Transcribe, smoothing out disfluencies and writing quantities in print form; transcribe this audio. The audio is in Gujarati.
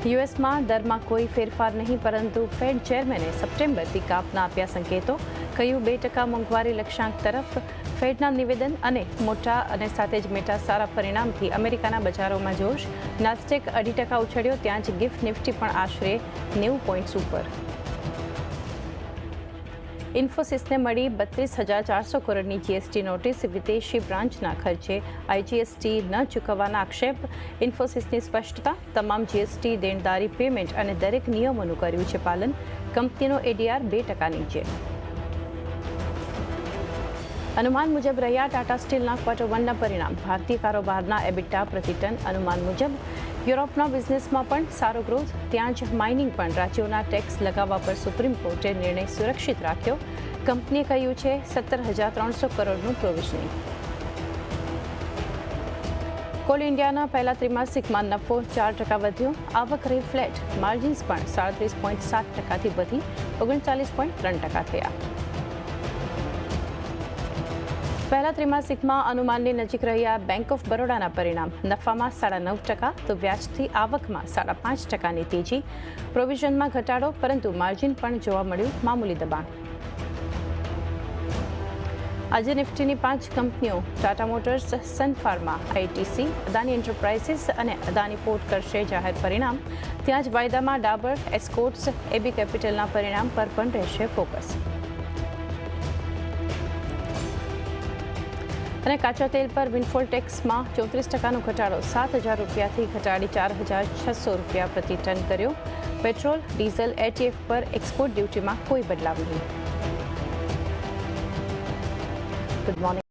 યુએસમાં દરમાં કોઈ ફેરફાર નહીં, પરંતુ ફેડ ચેરમેને સપ્ટેમ્બરથી કાપના આપ્યા સંકેતો. કહ્યું 2% મોંઘવારી લક્ષ્યાંક તરફ. ફેડના નિવેદન અને મોટા અને સાથે જ મેટા સારા પરિણામથી અમેરિકાના બજારોમાં જોશ. નાસ્ટેક 2.5% ઉછળ્યો, ત્યાં જ ગિફ્ટ નિફ્ટી પણ આશરે 90 પોઈન્ટ્સ ઉપર. ઇન્ફોસિસને મળી 32,400 કરોડની જીએસટી નોટિસ. વિદેશી બ્રાન્ચના ખર્ચે આઈજીએસટી ન ચૂકવવાના આક્ષેપ. ઇન્ફોસિસની સ્પષ્ટતા, તમામ જીએસટી દેણદારી પેમેન્ટ અને દરેક નિયમોનું કર્યું છે પાલન. કંપનીનો એડીઆર 2% નીચે. અનુમાન મુજબ રહ્યા ટાટા સ્ટીલના Q1ના પરિણામ. ભારતીય કારોબારના એબિટા પ્રતિ ટન અનુમાન મુજબ. યુરોપના બિઝનેસમાં પણ સારો ગ્રોથ, ત્યાં જ માઇનિંગ પણ. રાજ્યોના ટેક્સ લગાવવા પર સુપ્રીમ કોર્ટે નિર્ણય સુરક્ષિત રાખ્યો. કંપનીએ કહ્યું છે 17,300 કરોડનું પ્રોવિઝનિંગ. કોલ ઇન્ડિયાના પહેલા ત્રિમાસિકમાં નફો 4% વધ્યો. આવક રહી ફ્લેટ. માર્જિન્સ પણ 37.7%થી વધી 39.3% થયા. પહેલા ત્રિમાસિકમાં અનુમાનની નજીક રહ્યા બેંક ઓફ બરોડાના પરિણામ. નફામાં 9.5%, તો વ્યાજથી આવકમાં 5.5%ની તેજી. પ્રોવિઝનમાં ઘટાડો, પરંતુ માર્જિન પણ જોવા મળ્યું મામૂલી દબાણ. આજે નિફ્ટીની 5 કંપનીઓ Tata motors, Sun Pharma, ITC, Adani enterprises અને અદાની પોર્ટ કરશે જાહેર પરિણામ. ત્યાં જ વાયદામાં ડાબર, એસ્કોર્ટ્સ, એબી કેપિટલના પરિણામ પર પણ રહેશે ફોકસ. અને કાચા તેલ પર વિન્ડફોલ ટેક્સમાં 34%નો ઘટાડો. 7,000 રૂપિયાથી ઘટાડી 4,600 રૂપિયા પ્રતિ ટન કર્યો. પેટ્રોલ, ડીઝલ, એટીએફ પર એક્સપોર્ટ ડ્યુટીમાં કોઈ બદલાવ નહીં. Good morning.